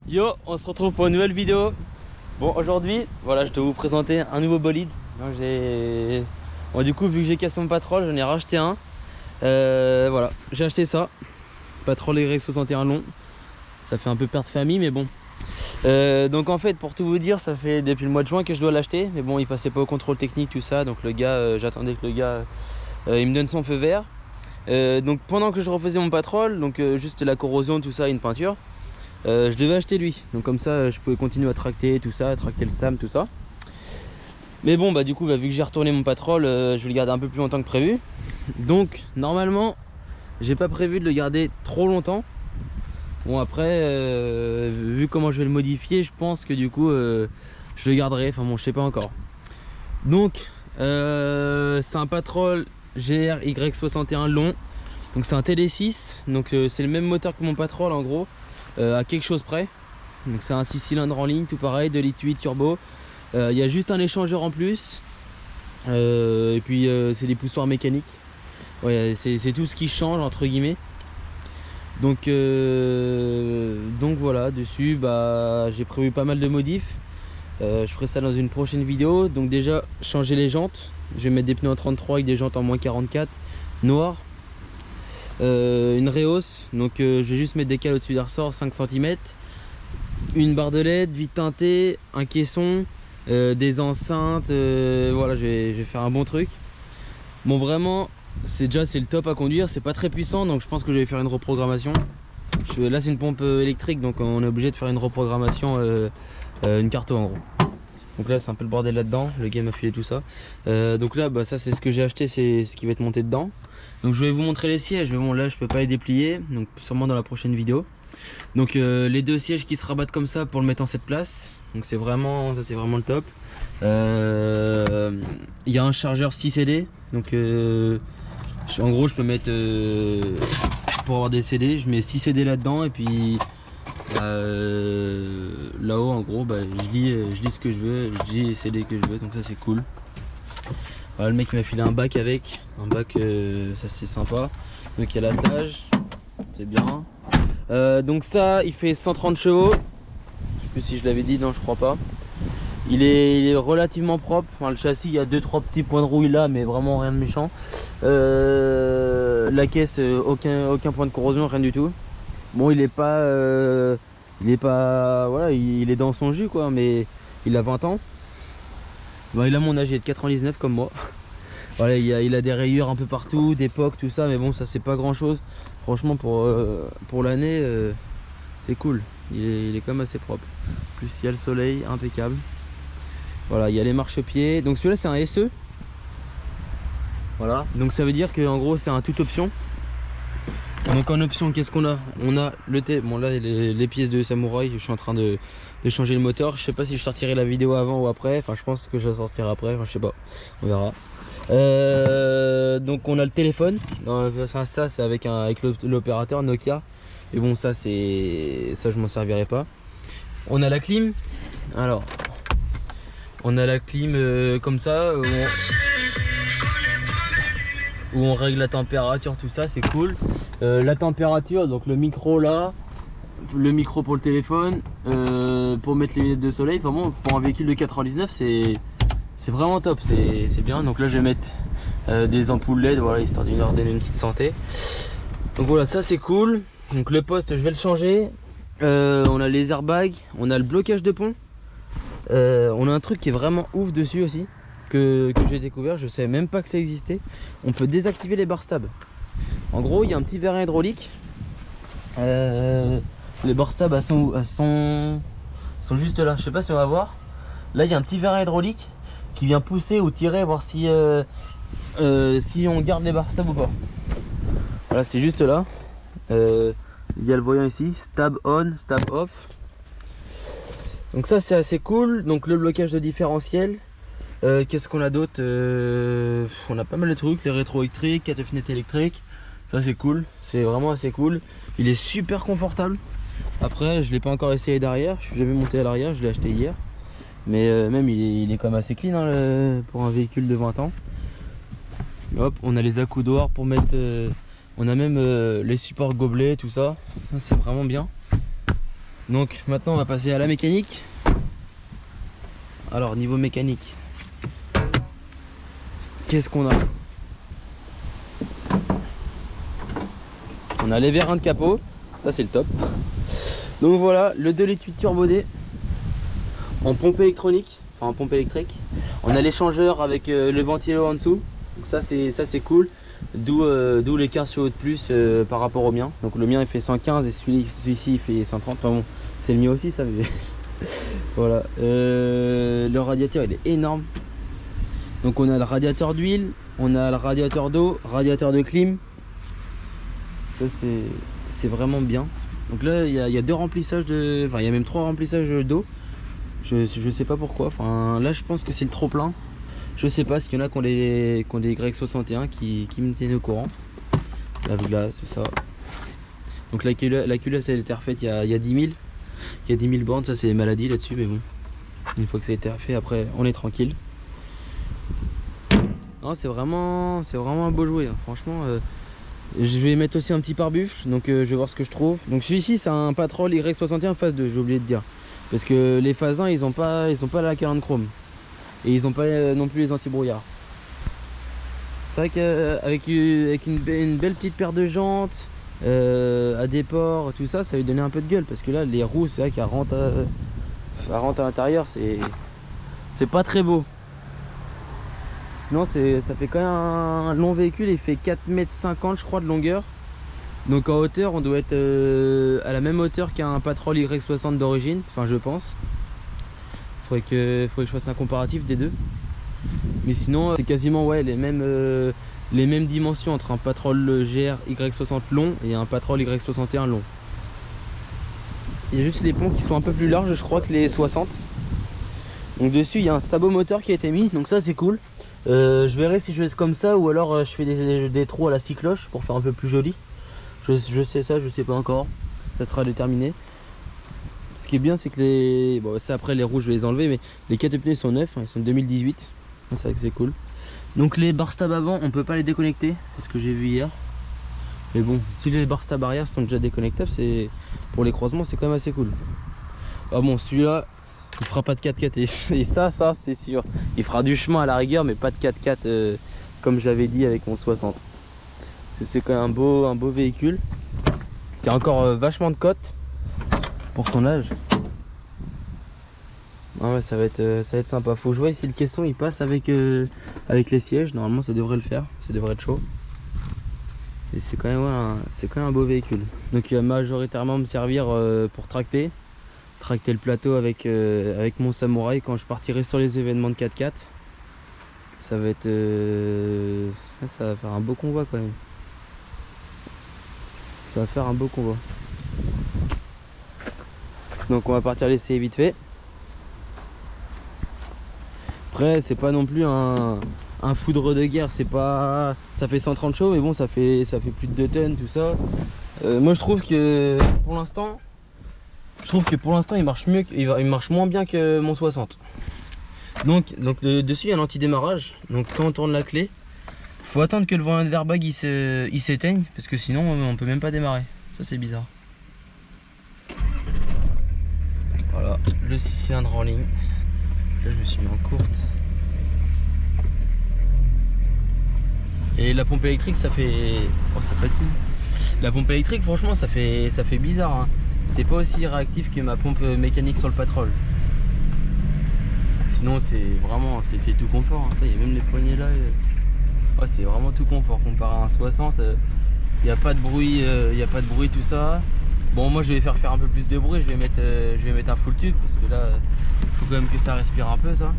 Yo, on se retrouve pour une nouvelle vidéo. Bon, aujourd'hui, voilà, je dois vous présenter un nouveau bolide. Donc, bon, du coup, vu que j'ai cassé mon Patrol, j'en ai racheté un. Voilà, j'ai acheté ça. Patrol Y61 long. Ça fait un peu perte de famille, mais bon. Donc en fait, pour tout vous dire, ça fait depuis le mois de juin que je dois l'acheter. Mais bon, il passait pas au contrôle technique, tout ça. Donc le gars, j'attendais que le gars, il me donne son feu vert. Donc pendant que je refaisais mon Patrol, donc juste la corrosion, tout ça, une peinture. Je devais acheter lui, donc comme ça je pouvais continuer à tracter tout ça, à tracter le SAM, tout ça. Mais bon, bah du coup, vu que j'ai retourné mon Patrol, je vais le garder un peu plus longtemps que prévu. Donc normalement, j'ai pas prévu de le garder trop longtemps. Bon après, vu comment je vais le modifier, je pense que du coup, je le garderai. Enfin bon, je sais pas encore. Donc, c'est un Patrol GR Y61 long. Donc c'est un TD6, donc c'est le même moteur que mon Patrol en gros. À quelque chose près. Donc c'est un 6 cylindres en ligne, tout pareil, 2,8 litres turbo. Il y a juste un échangeur en plus. Et puis c'est des poussoirs mécaniques. Ouais, c'est tout ce qui change entre guillemets. Donc voilà, dessus bah, j'ai prévu pas mal de modifs. Je ferai ça dans une prochaine vidéo. Donc déjà changer les jantes. Je vais mettre des pneus en 33 avec des jantes en moins 44 noires. Une réhausse, donc je vais juste mettre des cales au-dessus des ressorts 5 cm, une barre de LED vite teintée, un caisson, des enceintes, voilà, je vais faire un bon truc. Bon, vraiment c'est le top à conduire, c'est pas très puissant, donc je pense que je vais faire une reprogrammation. Là c'est une pompe électrique, donc on est obligé de faire une reprogrammation, une carte en gros. Donc là c'est un peu le bordel là-dedans, le gars m'a filé tout ça. Donc là bah, ça c'est ce que j'ai acheté, c'est ce qui va être monté dedans. Donc je vais vous montrer les sièges, mais bon là je peux pas les déplier, donc sûrement dans la prochaine vidéo. Donc les deux sièges qui se rabattent comme ça pour le mettre en 7 places. Donc c'est vraiment, ça c'est vraiment le top. Il y a un chargeur 6 CD, donc en gros je peux mettre, pour avoir des CD, je mets 6 CD là-dedans et puis là-haut en gros bah, je lis ce que je veux, je lis les CD que je veux, donc ça c'est cool. Voilà, le mec m'a filé un bac avec, ça c'est sympa. Donc il y a l'attelage, c'est bien. Donc ça il fait 130 chevaux. Je sais plus si je l'avais dit, non je crois pas. Il est relativement propre, enfin, le châssis il y a 2-3 petits points de rouille là, mais vraiment rien de méchant. La caisse, aucun point de corrosion, rien du tout. Bon il est pas, voilà, il est dans son jus quoi, mais il a 20 ans. Bah, il a mon âge, il est de 99 comme moi. Voilà, il a des rayures un peu partout, des pocs, tout ça, mais bon, ça c'est pas grand chose. Franchement, pour l'année, c'est cool. Il est quand même assez propre. Plus il y a le soleil, impeccable. Voilà, il y a les marchepieds. Donc celui-là, c'est un SE. Voilà, donc ça veut dire que en gros, c'est un toute option. Donc en option, qu'est-ce qu'on a? On a le thé. Bon là les pièces de samouraï, je suis en train de changer le moteur. Je sais pas si je sortirai la vidéo avant ou après. Enfin je pense que je la sortirai après, enfin, je sais pas. On verra. Donc on a le téléphone. Enfin ça c'est avec l'opérateur Nokia. Et bon ça je m'en servirai pas. On a la clim. Alors on a la clim comme ça. Où on règle la température, tout ça, c'est cool. La température, donc le micro là, le micro pour le téléphone, pour mettre les lunettes de soleil. Enfin bon, pour un véhicule de 99, c'est vraiment top, c'est bien. Donc là, je vais mettre des ampoules LED, voilà, histoire de leur donner une petite santé. Donc voilà, ça c'est cool. Donc le poste, je vais le changer. On a les airbags, on a le blocage de pont. On a un truc qui est vraiment ouf dessus aussi. Que j'ai découvert, je savais même pas que ça existait. On peut désactiver les bar stabs. En gros, il y a un petit vérin hydraulique. Les bar stabs sont juste là. Je sais pas si on va voir. Là, il y a un petit vérin hydraulique qui vient pousser ou tirer, voir si on garde les bar stabs ou pas. Voilà, c'est juste là. Il y a le voyant ici, stab on, stab off. Donc ça, c'est assez cool. Donc le blocage de différentiel. Qu'est-ce qu'on a d'autre? On a pas mal de trucs, les rétro-électriques, 4 fenêtres électriques. Ça c'est cool, c'est vraiment assez cool. Il est super confortable. Après je l'ai pas encore essayé derrière, je suis jamais monté à l'arrière, je l'ai acheté hier. Mais même il est quand même assez clean hein, pour un véhicule de 20 ans. Hop, on a les accoudoirs pour mettre... on a même les supports gobelets, tout ça. Ça c'est vraiment bien. Donc maintenant on va passer à la mécanique. Alors niveau mécanique, qu'est-ce qu'on a? On a les vérins de capot, ça c'est le top. Donc voilà, le 2 litres 8 turbo D en pompe électronique, enfin en pompe électrique. On a l'échangeur avec le ventilo en dessous, donc ça c'est cool. D'où les 15 chevaux de plus par rapport au mien. Donc le mien il fait 115 et celui-ci il fait 130. Enfin bon, c'est le mien aussi ça. Mais voilà. Le radiateur il est énorme. Donc on a le radiateur d'huile, on a le radiateur d'eau, radiateur de clim. Ça c'est vraiment bien. Donc là il y a deux remplissages de. Enfin il y a même 3 remplissages d'eau. Je sais pas pourquoi. Enfin là je pense que c'est le trop plein. Je sais pas s'il y en a qui ont des Y61 qui me tiennent au courant. La glace, tout ça. Donc la culasse elle a été refaite il y a 10 000. Il y a 10 000 bornes, ça c'est des maladies là-dessus, mais bon. Une fois que ça a été refait, après on est tranquille. Non, c'est vraiment un beau jouet, hein. Franchement. Je vais mettre aussi un petit pare-buffle, donc je vais voir ce que je trouve. Donc celui-ci c'est un Patrol Y61 phase 2, j'ai oublié de dire. Parce que les phases 1 ils ont pas la calandre chrome. Et ils ont pas non plus les anti-brouillards. C'est vrai qu'avec une belle petite paire de jantes, à des ports, tout ça, ça lui donnait un peu de gueule. Parce que là, les roues, c'est vrai qu'elles rentrent à l'intérieur, c'est pas très beau. Sinon, ça fait quand même un long véhicule. Il fait 4,50 m je crois de longueur. Donc en hauteur, on doit être à la même hauteur qu'un Patrol Y60 d'origine. Enfin, je pense. Faudrait que je fasse un comparatif des deux. Mais sinon c'est quasiment ouais, les mêmes dimensions entre un Patrol GR Y60 long et un Patrol Y61 long. Il y a juste les ponts qui sont un peu plus larges je crois que les 60. Donc dessus il y a un sabot moteur qui a été mis, donc ça c'est cool. Je verrai si je laisse comme ça ou alors je fais des trous à la cycloche pour faire un peu plus joli. Je sais ça, je sais pas encore. Ça sera déterminé. Ce qui est bien c'est que bon c'est après les roues je vais les enlever, mais les 4 pneus sont neufs, hein, ils sont de 2018. C'est vrai que c'est cool. Donc les bar stab avant on peut pas les déconnecter, c'est ce que j'ai vu hier. Mais bon, si les bar stab arrière sont déjà déconnectables, c'est pour les croisements c'est quand même assez cool. Ah bon, celui-là il fera pas de 4x4 et ça c'est sûr. Il fera du chemin à la rigueur mais pas de 4x4 comme j'avais dit avec mon 60. C'est quand même un beau véhicule qui a encore vachement de cote pour son âge. Ah ouais, ça va être sympa. Faut que je vois si le caisson il passe avec les sièges. Normalement ça devrait le faire, ça devrait être chaud. Et c'est quand même un beau véhicule. Donc il va majoritairement me servir pour tracter le plateau avec mon Samouraï quand je partirai sur les événements de 4x4. Ça va être ça va faire un beau convoi quand même. Ça va faire un beau convoi. Donc on va partir l'essayer vite fait. Après c'est pas non plus un foudre de guerre, c'est pas, ça fait 130 chevaux mais bon ça fait plus de 2 tonnes tout ça. Moi je trouve que pour l'instant il marche mieux, il marche moins bien que mon 60. Donc dessus il y a un anti-démarrage, donc quand on tourne la clé faut attendre que le volant d'airbag il s'éteigne parce que sinon on peut même pas démarrer. Ça c'est bizarre. Voilà le 6 cylindres en ligne. Là je me suis mis en courte. Et la pompe électrique ça fait... Oh ça patine. La pompe électrique franchement ça fait bizarre, hein. C'est pas aussi réactif que ma pompe mécanique sur le Patrol. Sinon c'est vraiment c'est tout confort, hein. Il y a même les poignées là. Ouais, c'est vraiment tout confort comparé à un 60. Il n'y a pas de bruit, tout ça. Bon moi je vais faire un peu plus de bruit, je vais mettre un full tube parce que là il faut quand même que ça respire un peu ça.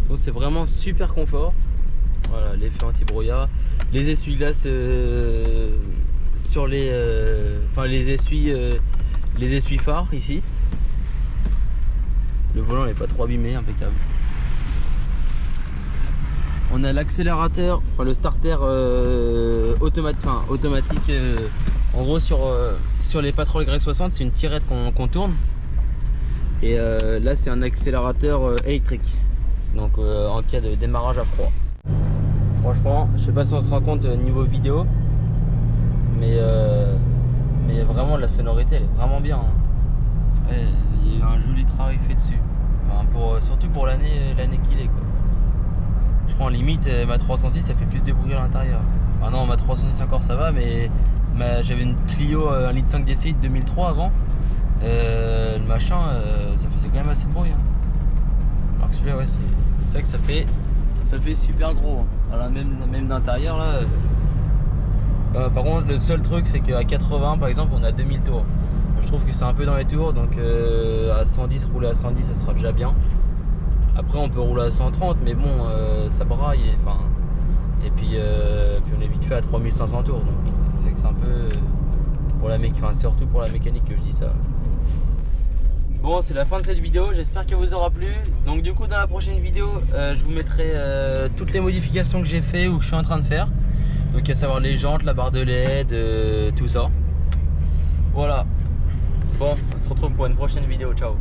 Donc c'est vraiment super confort. Voilà l'effet anti-brouillard, les essuie-glaces sur les essuie phares ici. Le volant n'est pas trop abîmé, impeccable. On a l'accélérateur, enfin le starter automatique. En gros sur les Patrol Y60 c'est une tirette qu'on tourne. Et là c'est un accélérateur électrique. Donc en cas de démarrage à froid. Franchement, je sais pas si on se rend compte niveau vidéo, mais mais vraiment la sonorité elle est vraiment bien. Hein. Ouais, il y a eu un joli travail fait dessus. Enfin, surtout pour l'année qu'il est quoi. Je crois en limite ma 306 ça fait plus de bruit à l'intérieur. Ah non, ma 306 encore ça va, mais j'avais une Clio 1,5 litre DCI de 2003 avant. Le machin ça faisait quand même assez de bruit. Hein. Alors que celui-là ouais c'est vrai que ça fait super gros. Hein. Alors, même d'intérieur là. Par contre le seul truc c'est qu'à 80 par exemple on a 2000 tours. Je trouve que c'est un peu dans les tours, donc à 110, rouler à 110 ça sera déjà bien. Après on peut rouler à 130 mais bon ça braille et puis on est vite fait à 3500 tours, donc c'est que c'est un peu pour la mécanique, enfin surtout pour la mécanique que je dis ça. Bon, c'est la fin de cette vidéo, j'espère qu'elle vous aura plu. Donc du coup dans la prochaine vidéo je vous mettrai toutes les modifications que j'ai fait ou que je suis en train de faire. Donc à savoir les jantes, la barre de LED, tout ça. Voilà. Bon, on se retrouve pour une prochaine vidéo, ciao.